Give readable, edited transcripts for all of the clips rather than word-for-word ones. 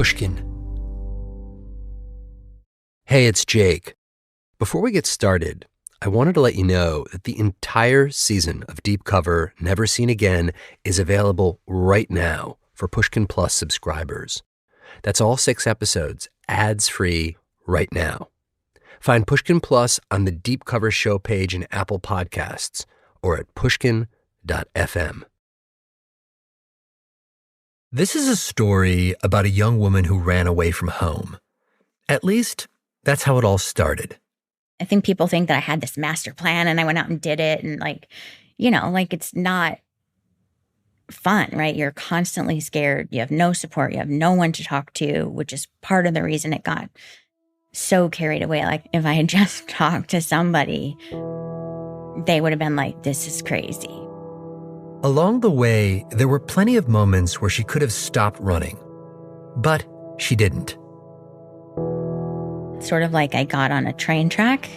Pushkin. Hey, it's Jake. Before we get started, I wanted to let you know that the entire season of Deep Cover Never Seen Again is available right now for Pushkin Plus subscribers. That's all 6 episodes, ads-free, right now. Find Pushkin Plus on the Deep Cover show page in Apple Podcasts or at pushkin.fm. This is a story about a young woman who ran away from home. At least, that's how it all started. I think people think that I had this master plan and I went out and did it. And it's not fun, right? You're constantly scared. You have no support. You have no one to talk to, which is part of the reason it got so carried away. Like if I had just talked to somebody, they would have been like, this is crazy. Along the way, there were plenty of moments where she could have stopped running, but she didn't. Sort of like I got on a train track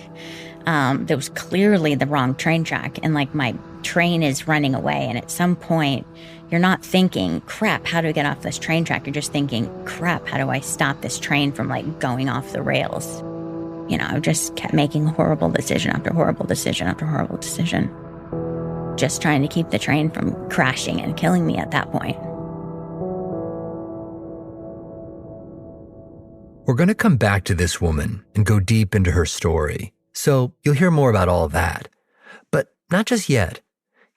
that was clearly the wrong train track, and like my train is running away, and at some point you're not thinking, crap, how do I get off this train track? You're just thinking, crap, how do I stop this train from like going off the rails? I just kept making horrible decision after horrible decision after horrible decision, just trying to keep the train from crashing and killing me at that point. We're going to come back to this woman and go deep into her story, so you'll hear more about all of that. But not just yet,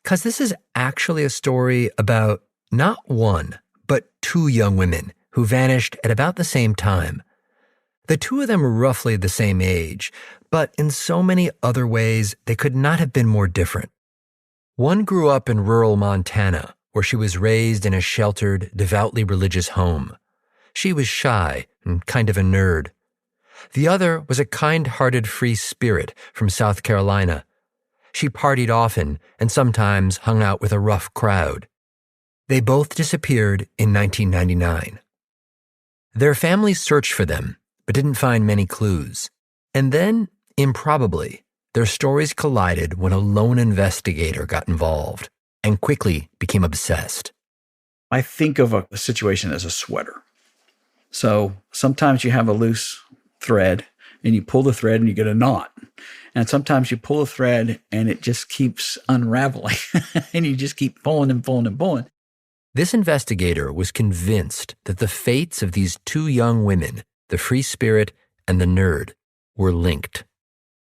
because this is actually a story about not one, but 2 young women who vanished at about the same time. The 2 of them were roughly the same age, but in so many other ways, they could not have been more different. One grew up in rural Montana, where she was raised in a sheltered, devoutly religious home. She was shy and kind of a nerd. The other was a kind-hearted free spirit from South Carolina. She partied often and sometimes hung out with a rough crowd. They both disappeared in 1999. Their families searched for them, but didn't find many clues. And then, improbably, their stories collided when a lone investigator got involved and quickly became obsessed. I think of a situation as a sweater. So sometimes you have a loose thread and you pull the thread and you get a knot. And sometimes you pull a thread and it just keeps unraveling and you just keep pulling and pulling and pulling. This investigator was convinced that the fates of these 2 young women, the free spirit and the nerd, were linked.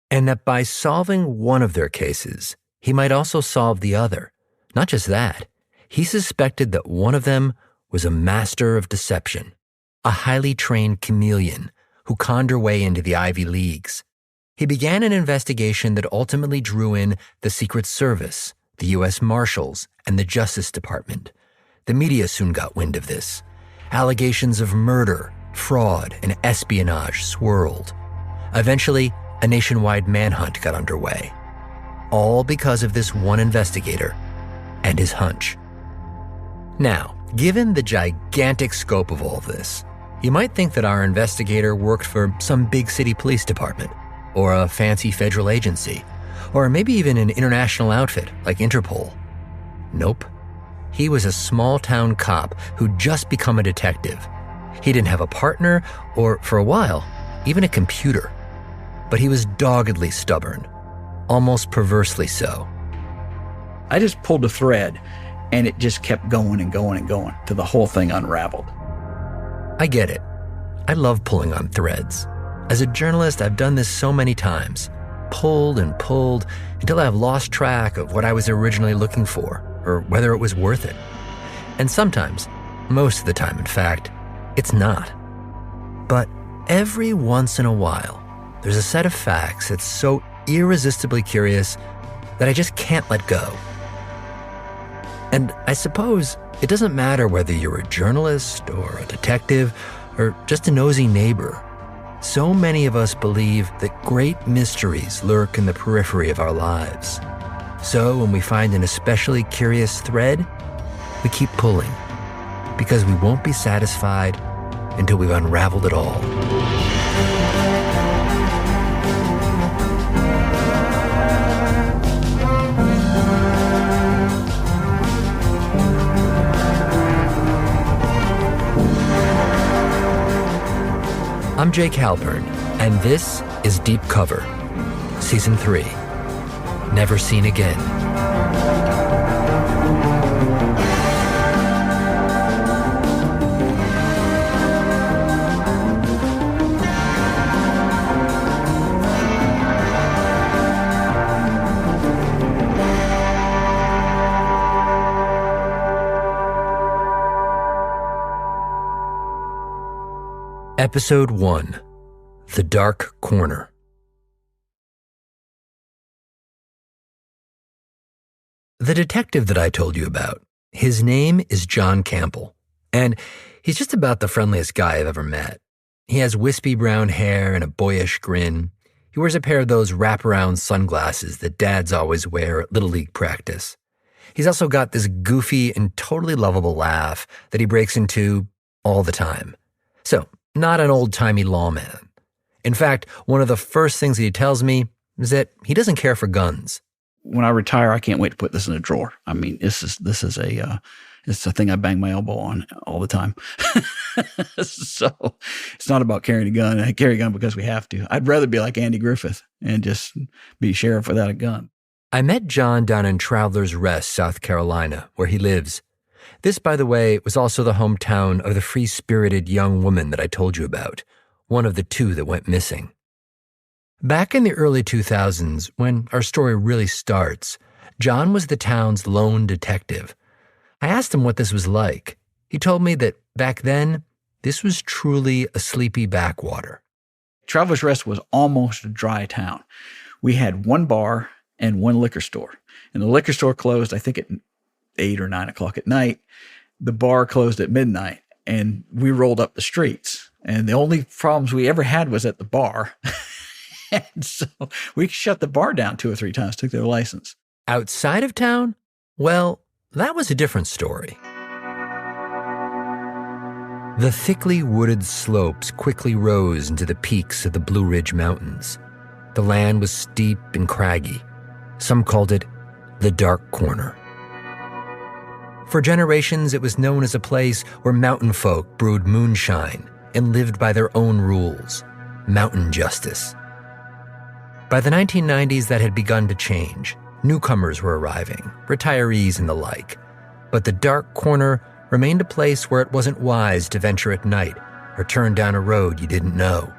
And that by solving one of their cases, he might also solve the other. Not just that, he suspected that one of them was a master of deception, a highly trained chameleon who conned her way into the Ivy Leagues. He began an investigation that ultimately drew in the Secret Service, the U.S. Marshals, and the Justice Department. The media soon got wind of this. Allegations of murder, fraud, and espionage swirled. Eventually, a nationwide manhunt got underway. All because of this one investigator and his hunch. Now, given the gigantic scope of all of this, you might think that our investigator worked for some big city police department, or a fancy federal agency, or maybe even an international outfit like Interpol. Nope. He was a small-town cop who'd just become a detective. He didn't have a partner, or, for a while, even a computer. But he was doggedly stubborn, almost perversely so. I just pulled a thread and it just kept going and going and going till the whole thing unraveled. I get it. I love pulling on threads. As a journalist, I've done this so many times. Pulled and pulled until I've lost track of what I was originally looking for, or whether it was worth it. And sometimes, most of the time in fact, it's not. But every once in a while, there's a set of facts that's so irresistibly curious that I just can't let go. And I suppose it doesn't matter whether you're a journalist or a detective or just a nosy neighbor. So many of us believe that great mysteries lurk in the periphery of our lives. So when we find an especially curious thread, we keep pulling, because we won't be satisfied until we've unraveled it all. I'm Jake Halpern, and this is Deep Cover, Season 3, Never Seen Again. Episode 1, The Dark Corner. The detective that I told you about, his name is John Campbell, and he's just about the friendliest guy I've ever met. He has wispy brown hair and a boyish grin. He wears a pair of those wraparound sunglasses that dads always wear at Little League practice. He's also got this goofy and totally lovable laugh that he breaks into all the time. So, not an old-timey lawman. In fact, one of the first things that he tells me is that he doesn't care for guns. When I retire, I can't wait to put this in a drawer. I mean, it's a thing I bang my elbow on all the time. So it's not about carrying a gun. I carry a gun because we have to. I'd rather be like Andy Griffith and just be sheriff without a gun. I met John down in Travelers Rest, South Carolina, where he lives. This, by the way, was also the hometown of the free-spirited young woman that I told you about, one of the two that went missing. Back in the early 2000s, when our story really starts, John was the town's lone detective. I asked him what this was like. He told me that back then, this was truly a sleepy backwater. Travelers Rest was almost a dry town. We had one bar and one liquor store. And the liquor store closed, I think, at 8 or 9 o'clock at night. The bar closed at midnight, and we rolled up the streets. And the only problems we ever had was at the bar. And so we shut the bar down 2 or 3 times, took their license. Outside of town? Well, that was a different story. The thickly wooded slopes quickly rose into the peaks of the Blue Ridge Mountains. The land was steep and craggy. Some called it the Dark Corner. For generations, it was known as a place where mountain folk brewed moonshine and lived by their own rules, mountain justice. By the 1990s, that had begun to change. Newcomers were arriving, retirees and the like. But the Dark Corner remained a place where it wasn't wise to venture at night or turn down a road you didn't know.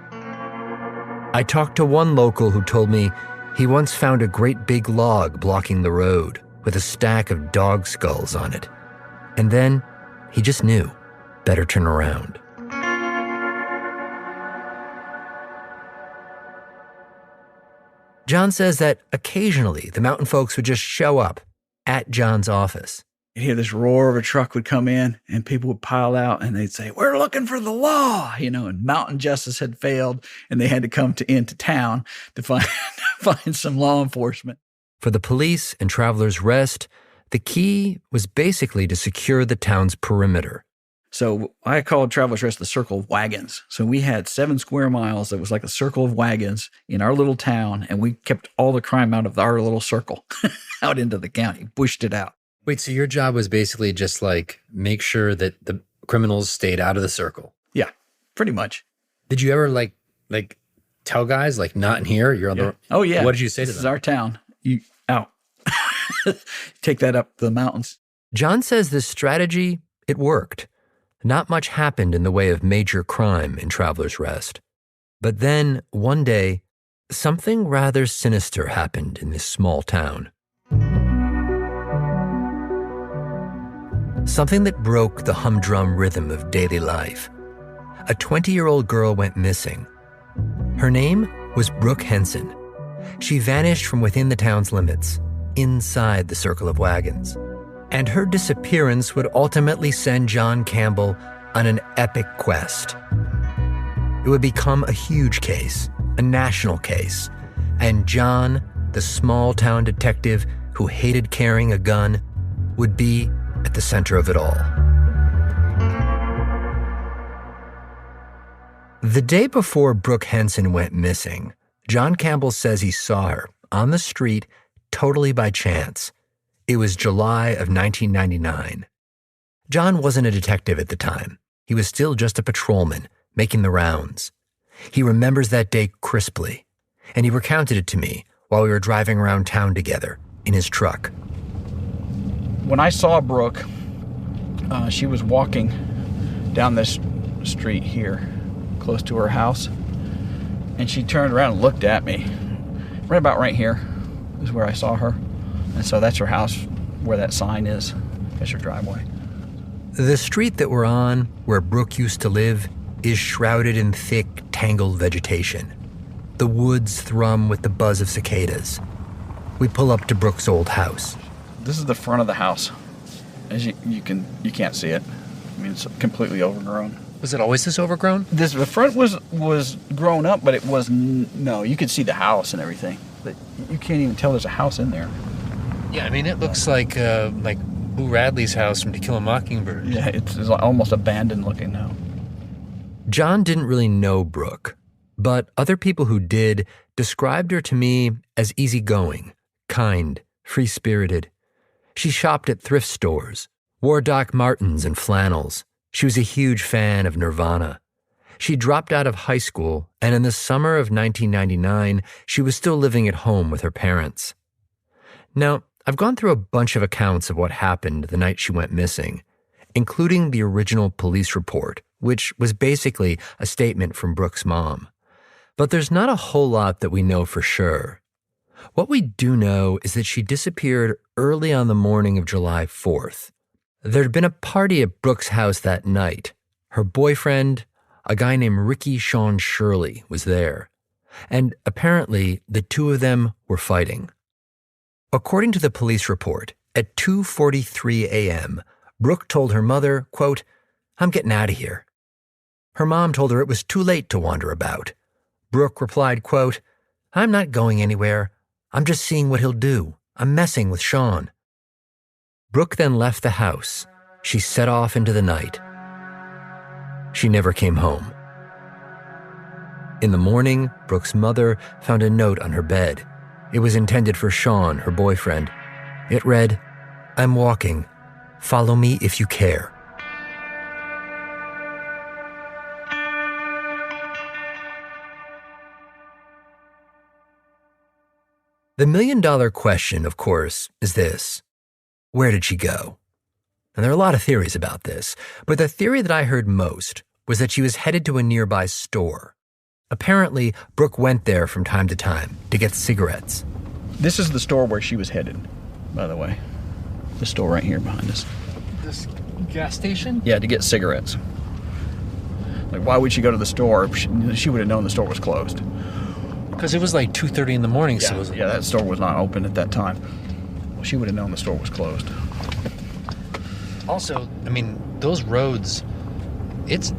I talked to one local who told me he once found a great big log blocking the road with a stack of dog skulls on it. And then he just knew, better turn around. John says that occasionally the mountain folks would just show up at John's office. You'd hear this roar of a truck would come in and people would pile out and they'd say, "We're looking for the law," and mountain justice had failed and they had to come into town to find some law enforcement. For the police and Travelers Rest, the key was basically to secure the town's perimeter. So I called Travelers Rest the circle of wagons. So we had 7 square miles that was like a circle of wagons in our little town, and we kept all the crime out of our little circle out into the county, pushed it out. Wait, so your job was basically just like make sure that the criminals stayed out of the circle? Yeah, pretty much. Did you ever like tell guys like not in here? You're on the. Oh yeah. What did you say to them? This is our town. You out. Take that up the mountains. John says this strategy, it worked. Not much happened in the way of major crime in Travelers Rest. But then, one day, something rather sinister happened in this small town. Something that broke the humdrum rhythm of daily life. A 20-year-old girl went missing. Her name was Brooke Henson. She vanished from within the town's limits, inside the circle of wagons. And her disappearance would ultimately send John Campbell on an epic quest. It would become a huge case, a national case, and John, the small-town detective who hated carrying a gun, would be at the center of it all. The day before Brooke Henson went missing, John Campbell says he saw her on the street totally by chance. It was July of 1999. John wasn't a detective at the time. He was still just a patrolman, making the rounds. He remembers that day crisply, and he recounted it to me while we were driving around town together in his truck. When I saw Brooke, she was walking down this street here, close to her house, and she turned around and looked at me. Right about right here is where I saw her. And so that's her house, where that sign is. That's her driveway. The street that we're on, where Brooke used to live, is shrouded in thick, tangled vegetation. The woods thrum with the buzz of cicadas. We pull up to Brooke's old house. This is the front of the house. As you can't see it. I mean, it's completely overgrown. Was it always this overgrown? The front was grown up, but it was no. You could see the house and everything, but you can't even tell there's a house in there. Yeah, I mean, it looks like Boo Radley's house from To Kill a Mockingbird. Yeah, it's almost abandoned looking now. John didn't really know Brooke, but other people who did described her to me as easygoing, kind, free-spirited. She shopped at thrift stores, wore Doc Martens and flannels. She was a huge fan of Nirvana. She dropped out of high school, and in the summer of 1999, she was still living at home with her parents. Now, I've gone through a bunch of accounts of what happened the night she went missing, including the original police report, which was basically a statement from Brooke's mom. But there's not a whole lot that we know for sure. What we do know is that she disappeared early on the morning of July 4th. There'd been a party at Brooke's house that night. Her boyfriend, a guy named Ricky Sean Shirley, was there. And apparently, the two of them were fighting. According to the police report, at 2:43 a.m., Brooke told her mother, quote, "I'm getting out of here." Her mom told her it was too late to wander about. Brooke replied, quote, "I'm not going anywhere. I'm just seeing what he'll do. I'm messing with Sean." Brooke then left the house. She set off into the night. She never came home. In the morning, Brooke's mother found a note on her bed. It was intended for Sean, her boyfriend. It read, "I'm walking. Follow me if you care." The million-dollar question, of course, is this. Where did she go? And there are a lot of theories about this, but the theory that I heard most was that she was headed to a nearby store. Apparently, Brooke went there from time to time to get cigarettes. This is the store where she was headed, by the way. The store right here behind us. This gas station? Yeah, to get cigarettes. Like, why would she go to the store if she would have known the store was closed? Because it was like 2:30 in the morning, Yeah, so it was yeah, that store was not open at that time. Well, she would have known the store was closed. Also, I mean, those roads, it's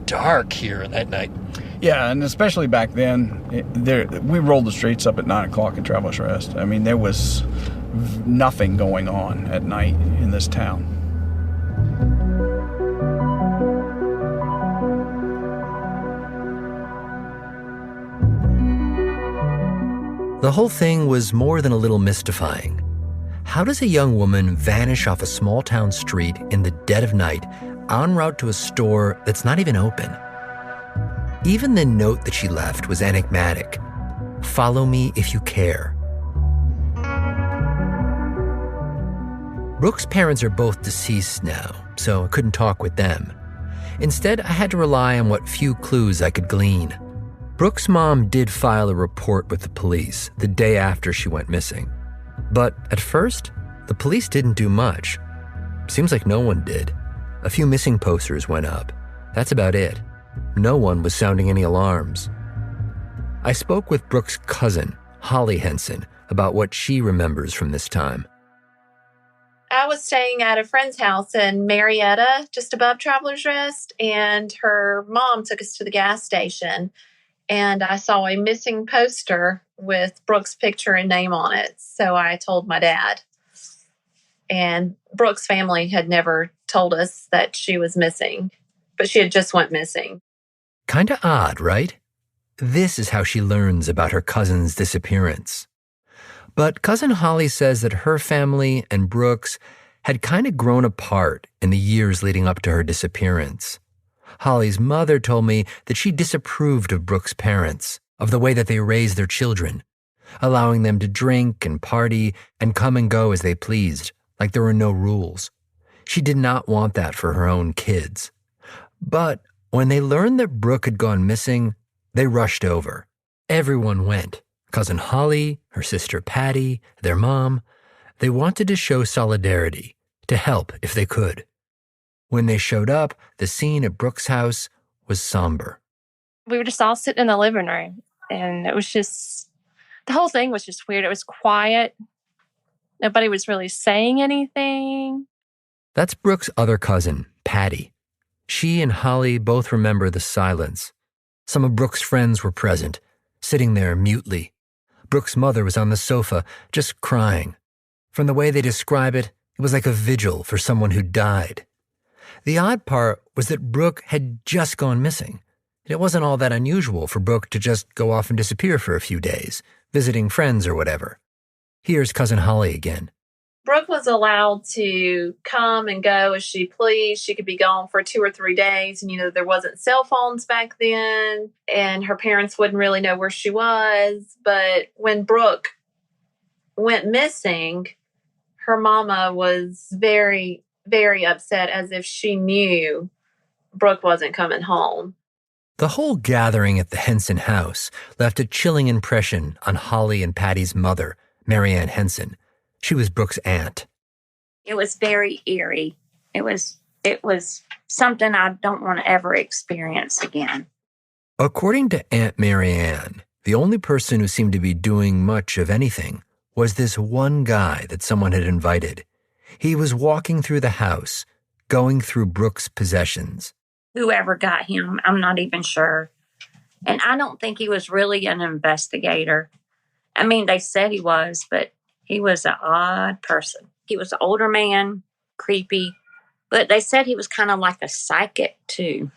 dark here at night. Yeah, and especially back then, we rolled the streets up at 9 o'clock in Travelers Rest. I mean, there was nothing going on at night in this town. The whole thing was more than a little mystifying. How does a young woman vanish off a small town street in the dead of night en route to a store that's not even open? Even the note that she left was enigmatic. "Follow me if you care." Brooke's parents are both deceased now, so I couldn't talk with them. Instead, I had to rely on what few clues I could glean. Brooke's mom did file a report with the police the day after she went missing. But at first, the police didn't do much. Seems like no one did. A few missing posters went up. That's about it. No one was sounding any alarms. I spoke with Brooke's cousin, Holly Henson, about what she remembers from this time. I was staying at a friend's house in Marietta, just above Travelers Rest, and her mom took us to the gas station. And I saw a missing poster with Brooke's picture and name on it. So I told my dad. And Brooke's family had never told us that she was missing, but she had just went missing. Kinda odd, right? This is how she learns about her cousin's disappearance. But Cousin Holly says that her family and Brooke's had kind of grown apart in the years leading up to her disappearance. Holly's mother told me that she disapproved of Brooke's parents, of the way that they raised their children, allowing them to drink and party and come and go as they pleased, like there were no rules. She did not want that for her own kids. But when they learned that Brooke had gone missing, they rushed over. Everyone went. Cousin Holly, her sister Patty, their mom. They wanted to show solidarity, to help if they could. When they showed up, the scene at Brooke's house was somber. We were just all sitting in the living room, and it was just, the whole thing was just weird. It was quiet. Nobody was really saying anything. That's Brooke's other cousin, Patty. She and Holly both remember the silence. Some of Brooke's friends were present, sitting there mutely. Brooke's mother was on the sofa, just crying. From the way they describe it, it was like a vigil for someone who died. The odd part was that Brooke had just gone missing. It wasn't all that unusual for Brooke to just go off and disappear for a few days, visiting friends or whatever. Here's Cousin Holly again. Brooke was allowed to come and go as she pleased. She could be gone for 2 or 3 days. And, there wasn't cell phones back then, and her parents wouldn't really know where she was. But when Brooke went missing, her mama was very, very upset, as if she knew Brooke wasn't coming home. The whole gathering at the Henson house left a chilling impression on Holly and Patty's mother, Mary Ann Henson. She was Brooke's aunt. It was very eerie. It was something I don't want to ever experience again. According to Aunt Mary Ann, the only person who seemed to be doing much of anything was this one guy that someone had invited. He was walking through the house, going through Brooke's possessions. Whoever got him, I'm not even sure. And I don't think he was really an investigator. I mean, they said he was, but he was an odd person. He was an older man, creepy, but they said he was kind of like a psychic too.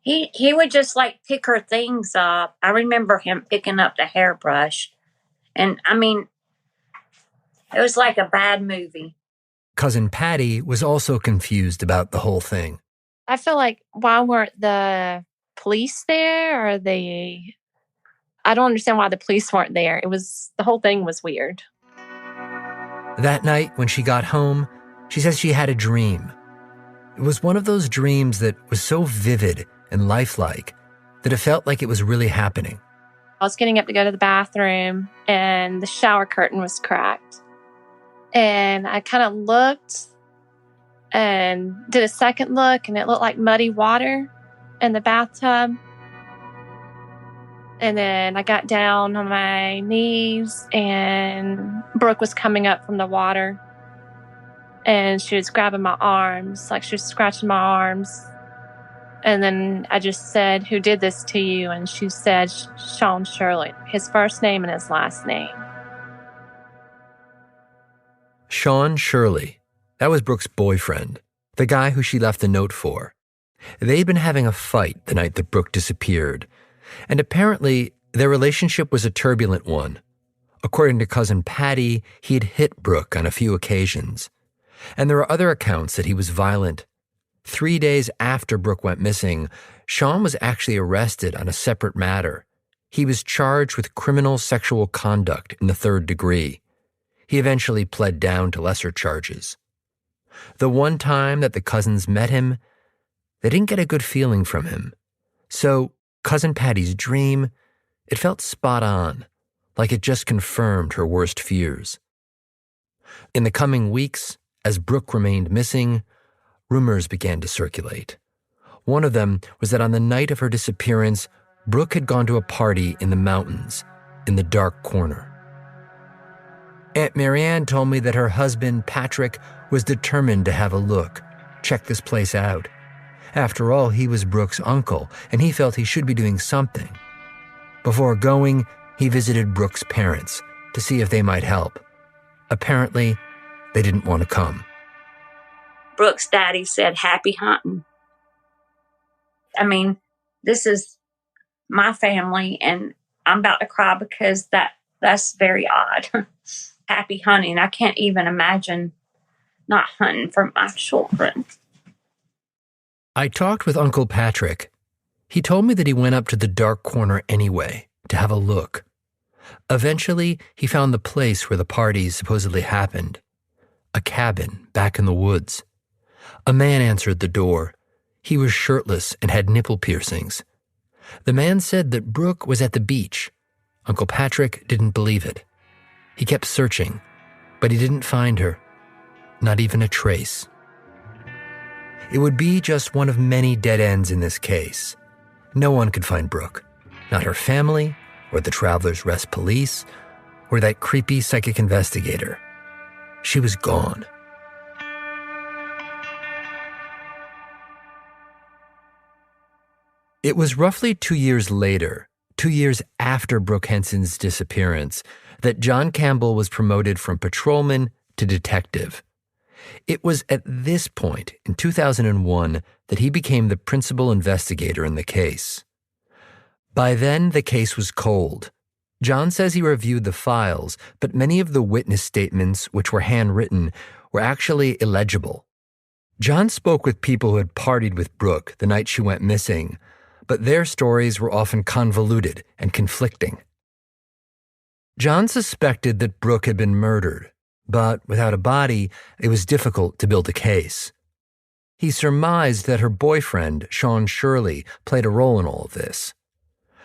He would just pick her things up. I remember him picking up the hairbrush. And I mean, it was like a bad movie. Cousin Patty was also confused about the whole thing. I feel like, why weren't the police there? I don't understand why the police weren't there. The whole thing was weird. That night, when she got home, she says she had a dream. It was one of those dreams that was so vivid and lifelike that it felt like it was really happening. I was getting up to go to the bathroom, and the shower curtain was cracked. And I kind of looked and did a second look, and it looked like muddy water in the bathtub. And then I got down on my knees, and Brooke was coming up from the water. And she was grabbing my arms, like she was scratching my arms. And then I just said, "Who did this to you?" And she said, "Sean Shirley," his first name and his last name. Sean Shirley. That was Brooke's boyfriend, the guy who she left the note for. They'd been having a fight the night that Brooke disappeared, and apparently their relationship was a turbulent one. According to Cousin Patty, he had hit Brooke on a few occasions. And there are other accounts that he was violent. 3 days after Brooke went missing, Sean was actually arrested on a separate matter. He was charged with criminal sexual conduct in the 3rd degree. He eventually pled down to lesser charges. The one time that the cousins met him, they didn't get a good feeling from him. So Cousin Patty's dream, it felt spot on, like it just confirmed her worst fears. In the coming weeks, as Brooke remained missing, rumors began to circulate. One of them was that on the night of her disappearance, Brooke had gone to a party in the mountains, in the dark corner. Aunt Marianne told me that her husband, Patrick, was determined to have a look, check this place out. After all, he was Brooke's uncle, and he felt he should be doing something. Before going, he visited Brooke's parents to see if they might help. Apparently, they didn't want to come. Brooke's daddy said, "Happy hunting." I mean, this is my family, and I'm about to cry because that's very odd. Happy hunting. I can't even imagine not hunting for my children. I talked with Uncle Patrick. He told me that he went up to the dark corner anyway to have a look. Eventually, he found the place where the party supposedly happened. A cabin back in the woods. A man answered the door. He was shirtless and had nipple piercings. The man said that Brooke was at the beach. Uncle Patrick didn't believe it. He kept searching, but he didn't find her. Not even a trace. It would be just one of many dead ends in this case. No one could find Brooke. Not her family, or the Travelers Rest police, or that creepy psychic investigator. She was gone. It was roughly 2 years later, 2 years after Brooke Henson's disappearance, that John Campbell was promoted from patrolman to detective. It was at this point, in 2001, that he became the principal investigator in the case. By then, the case was cold. John says he reviewed the files, but many of the witness statements, which were handwritten, were actually illegible. John spoke with people who had partied with Brooke the night she went missing, but their stories were often convoluted and conflicting. John suspected that Brooke had been murdered, but without a body, it was difficult to build a case. He surmised that her boyfriend, Sean Shirley, played a role in all of this.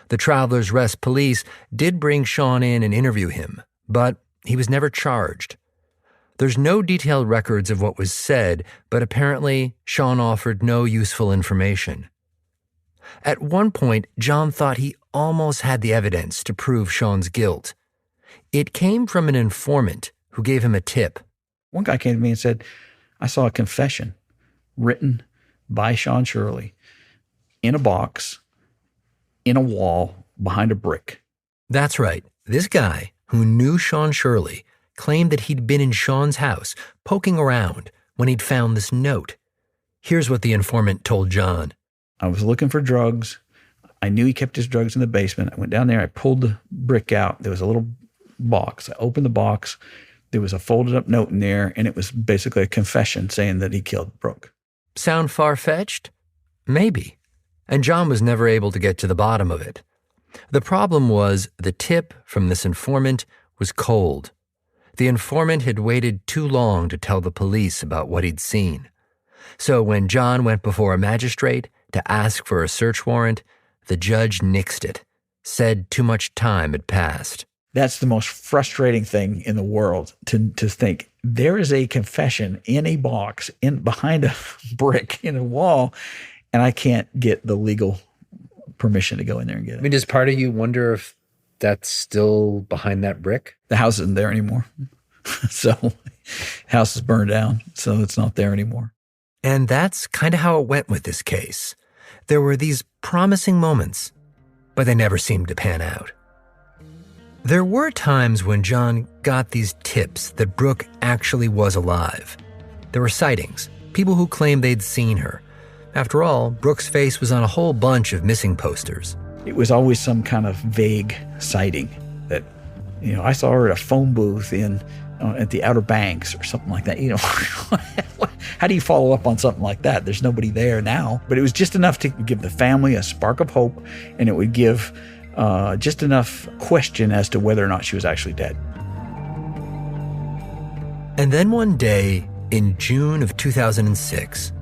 The Travelers Rest police did bring Sean in and interview him, but he was never charged. There's no detailed records of what was said, but apparently Sean offered no useful information. At one point, John thought he almost had the evidence to prove Sean's guilt. It came from an informant who gave him a tip. One guy came to me and said, I saw a confession written by Sean Shirley in a box, in a wall, behind a brick. That's right. This guy, who knew Sean Shirley, claimed that he'd been in Sean's house, poking around, when he'd found this note. Here's what the informant told John. I was looking for drugs. I knew he kept his drugs in the basement. I went down there. I pulled the brick out. There was a little box. I opened the box. There was a folded up note in there, and it was basically a confession saying that he killed Brooke. Sound far-fetched? Maybe. And John was never able to get to the bottom of it. The problem was the tip from this informant was cold. The informant had waited too long to tell the police about what he'd seen. So when John went before a magistrate to ask for a search warrant, the judge nixed it, said too much time had passed. That's the most frustrating thing in the world, to think there is a confession in a box behind a brick in a wall, and I can't get the legal permission to go in there and get it. I mean, does part of you wonder if that's still behind that brick? The house isn't there anymore. So the house is burned down, so it's not there anymore. And that's kind of how it went with this case. There were these promising moments, but they never seemed to pan out. There were times when John got these tips that Brooke actually was alive. There were sightings, people who claimed they'd seen her. After all, Brooke's face was on a whole bunch of missing posters. It was always some kind of vague sighting that, I saw her at a phone booth at the Outer Banks or something like that. How do you follow up on something like that? There's nobody there now. But it was just enough to give the family a spark of hope, and it would give just enough question as to whether or not she was actually dead. And then one day, in June of 2006,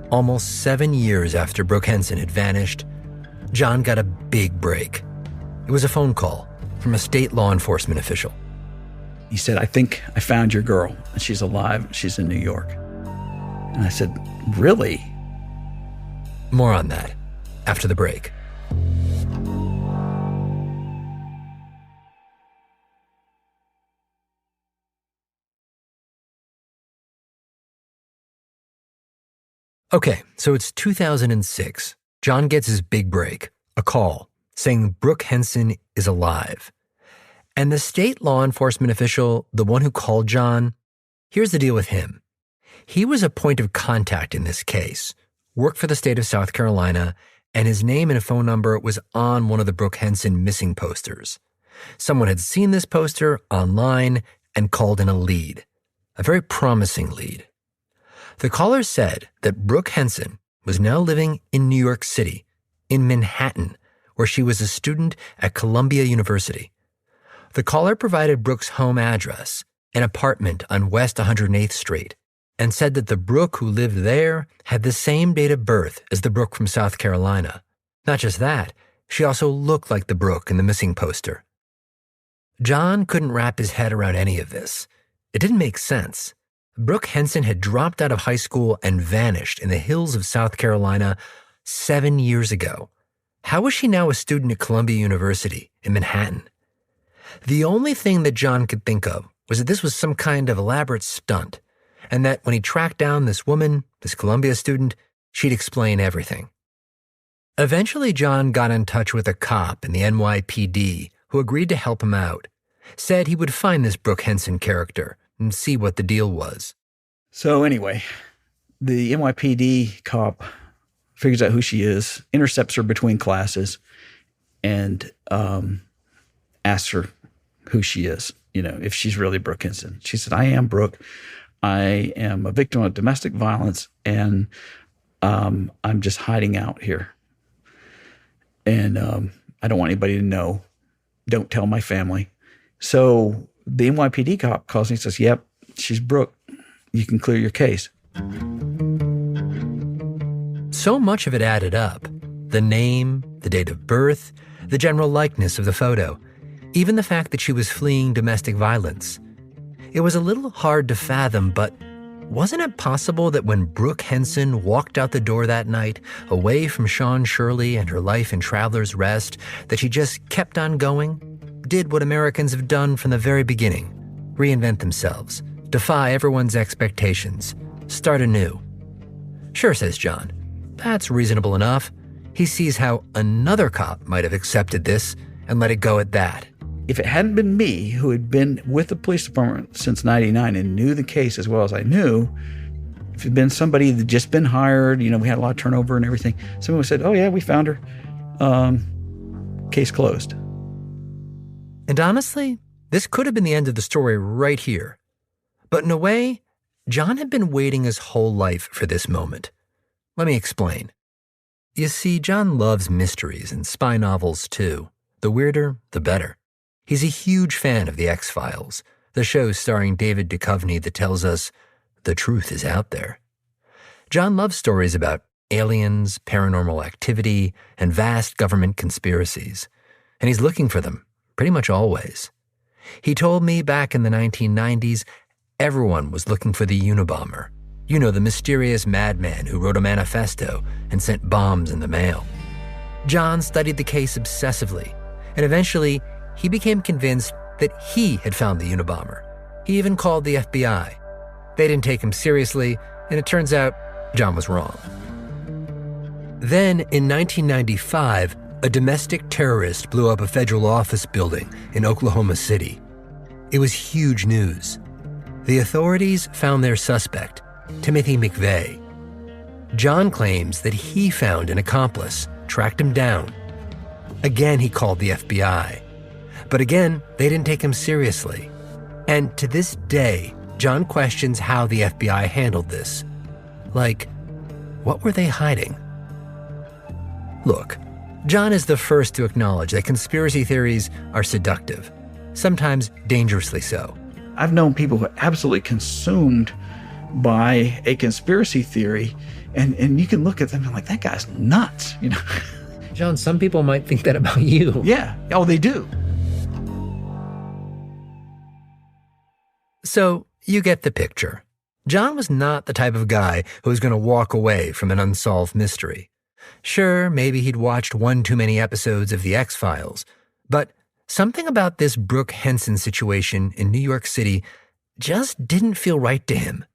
almost 7 years after Brooke Henson had vanished, John got a big break. It was a phone call from a state law enforcement official. He said, I think I found your girl, and she's alive. She's in New York. And I said, really? More on that after the break. Okay, so it's 2006. John gets his big break, a call saying Brooke Henson is alive. And the state law enforcement official, the one who called John, here's the deal with him. He was a point of contact in this case, worked for the state of South Carolina, and his name and phone number was on one of the Brooke Henson missing posters. Someone had seen this poster online and called in a lead, a very promising lead. The caller said that Brooke Henson, was now living in New York City, in Manhattan, where she was a student at Columbia University. The caller provided Brooke's home address, an apartment on West 108th Street, and said that the Brooke who lived there had the same date of birth as the Brooke from South Carolina. Not just that, she also looked like the Brooke in the missing poster. John couldn't wrap his head around any of this. It didn't make sense. Brooke Henson had dropped out of high school and vanished in the hills of South Carolina 7 years ago. How was she now a student at Columbia University in Manhattan? The only thing that John could think of was that this was some kind of elaborate stunt, and that when he tracked down this woman, this Columbia student, she'd explain everything. Eventually, John got in touch with a cop in the NYPD who agreed to help him out, said he would find this Brooke Henson character and see what the deal was. So anyway, the NYPD cop figures out who she is, intercepts her between classes, and asks her who she is, if she's really Brooke Henson. She said, "I am Brooke. I am a victim of domestic violence, and I'm just hiding out here. And I don't want anybody to know. Don't tell my family." So the NYPD cop calls me and says, "Yep, she's Brooke. You can clear your case." So much of it added up. The name, the date of birth, the general likeness of the photo, even the fact that she was fleeing domestic violence. It was a little hard to fathom, but wasn't it possible that when Brooke Henson walked out the door that night, away from Sean Shirley and her life in Traveler's Rest, that she just kept on going, did what Americans have done from the very beginning, reinvent themselves, defy everyone's expectations, start anew? Sure, says John. That's reasonable enough. He sees how another cop might have accepted this and let it go at that. If it hadn't been me, who had been with the police department since 99 and knew the case as well as I knew, if it had been somebody that had just been hired, we had a lot of turnover and everything, someone would have said, "Oh yeah, we found her. Case closed." And honestly, this could have been the end of the story right here. But in a way, John had been waiting his whole life for this moment. Let me explain. You see, John loves mysteries and spy novels too. The weirder, the better. He's a huge fan of The X-Files, the show starring David Duchovny that tells us the truth is out there. John loves stories about aliens, paranormal activity, and vast government conspiracies, and he's looking for them pretty much always. He told me back in the 1990s, everyone was looking for the Unabomber. The mysterious madman who wrote a manifesto and sent bombs in the mail. John studied the case obsessively, and eventually he became convinced that he had found the Unabomber. He even called the FBI. They didn't take him seriously, and it turns out John was wrong. Then, in 1995, a domestic terrorist blew up a federal office building in Oklahoma City. It was huge news. The authorities found their suspect, Timothy McVeigh. John claims that he found an accomplice, tracked him down. Again, he called the FBI. But again, they didn't take him seriously. And to this day, John questions how the FBI handled this. Like, what were they hiding? Look, John is the first to acknowledge that conspiracy theories are seductive, sometimes dangerously so. I've known people who are absolutely consumed by a conspiracy theory, and you can look at them and like, that guy's nuts, John, some people might think that about you. Yeah. Oh, they do. So you get the picture. John was not the type of guy who was going to walk away from an unsolved mystery. Sure, maybe he'd watched one too many episodes of The X-Files, but something about this Brooke Henson situation in New York City just didn't feel right to him.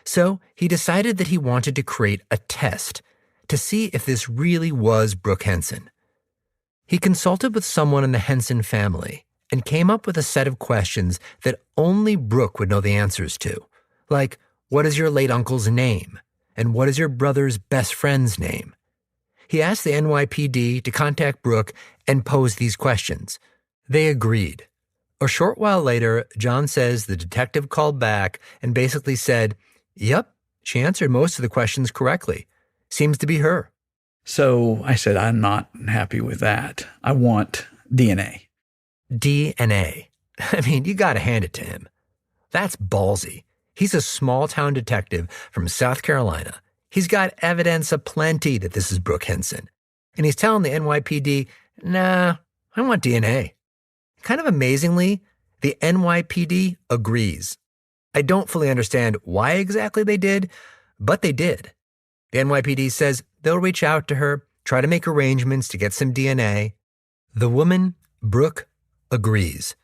So he decided that he wanted to create a test to see if this really was Brooke Henson. He consulted with someone in the Henson family and came up with a set of questions that only Brooke would know the answers to, like, what is your late uncle's name? And what is your brother's best friend's name? He asked the NYPD to contact Brooke and pose these questions. They agreed. A short while later, John says the detective called back and basically said, "Yep, she answered most of the questions correctly. seems to be her. So I said, I'm not happy with that. I want DNA. DNA. I mean, you got to hand it to him. That's ballsy. He's a small-town detective from South Carolina. He's got evidence aplenty that this is Brooke Henson. And he's telling the NYPD, nah, I want DNA. Kind of amazingly, the NYPD agrees. I don't fully understand why exactly they did, but they did. The NYPD says they'll reach out to her, try to make arrangements to get some DNA. The woman, Brooke, agrees.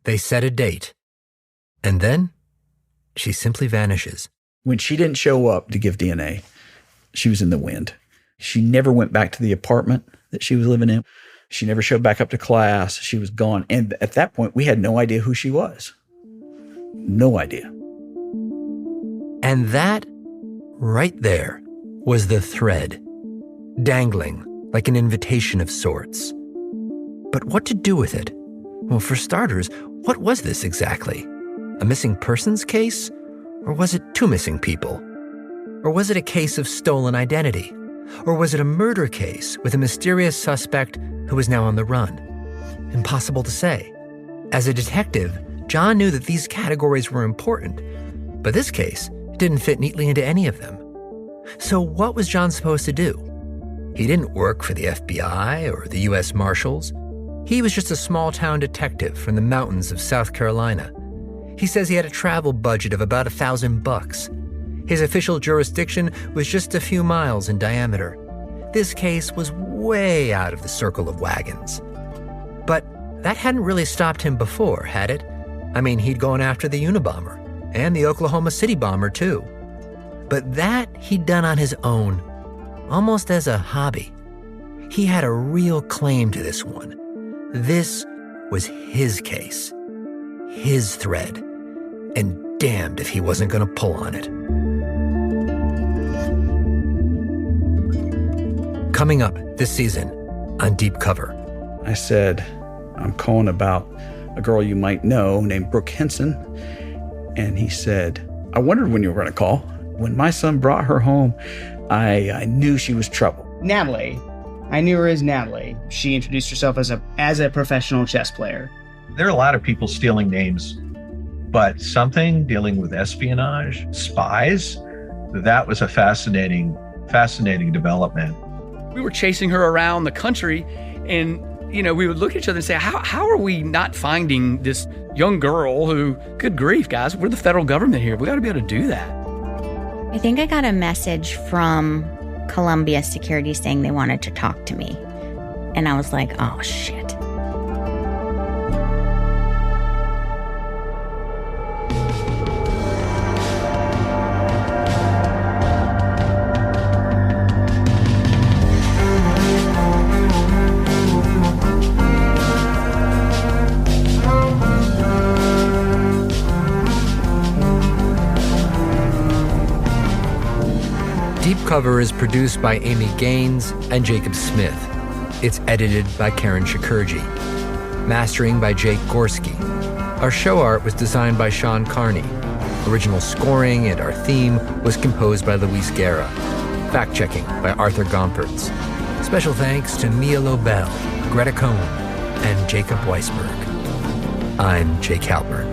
They set a date. And then she simply vanishes. When she didn't show up to give DNA, she was in the wind. She never went back to the apartment that she was living in. She never showed back up to class. She was gone. And at that point, we had no idea who she was. No idea. And that, right there, was the thread, dangling like an invitation of sorts. But what to do with it? Well, for starters, what was this exactly? A missing persons case? Or was it two missing people? Or was it a case of stolen identity? Or was it a murder case with a mysterious suspect who is now on the run? Impossible to say. As a detective, John knew that these categories were important, but this case didn't fit neatly into any of them. So what was John supposed to do? He didn't work for the FBI or the U.S. Marshals. He was just a small-town detective from the mountains of South Carolina. He says he had a travel budget of about $1,000. His official jurisdiction was just a few miles in diameter. This case was way out of the circle of wagons. But that hadn't really stopped him before, had it? I mean, he'd gone after the Unabomber and the Oklahoma City bomber, too. But that he'd done on his own, almost as a hobby. He had a real claim to this one. This was his case, his thread, and damned if he wasn't going to pull on it. Coming up this season on Deep Cover. I said, I'm calling about a girl you might know named Brooke Henson. And he said, I wondered when you were going to call. When my son brought her home, I knew she was trouble. Natalie. I knew her as Natalie. She introduced herself as a professional chess player. There are a lot of people stealing names, but something dealing with espionage, spies, that was a fascinating development. We were chasing her around the country, and we would look at each other and say, how are we not finding this young girl who, good grief, guys, we're the federal government here. We got to be able to do that. I think I got a message from Columbia Security saying they wanted to talk to me. And I was like, oh, shit. Deep Cover is produced by Amy Gaines and Jacob Smith. It's edited by Karen Shakurji. Mastering by Jake Gorski. Our show art was designed by Sean Carney. Original scoring and our theme was composed by Luis Guerra. Fact-checking by Arthur Gompertz. Special thanks to Mia Lobel, Greta Cohn, and Jacob Weisberg. I'm Jake Halpern.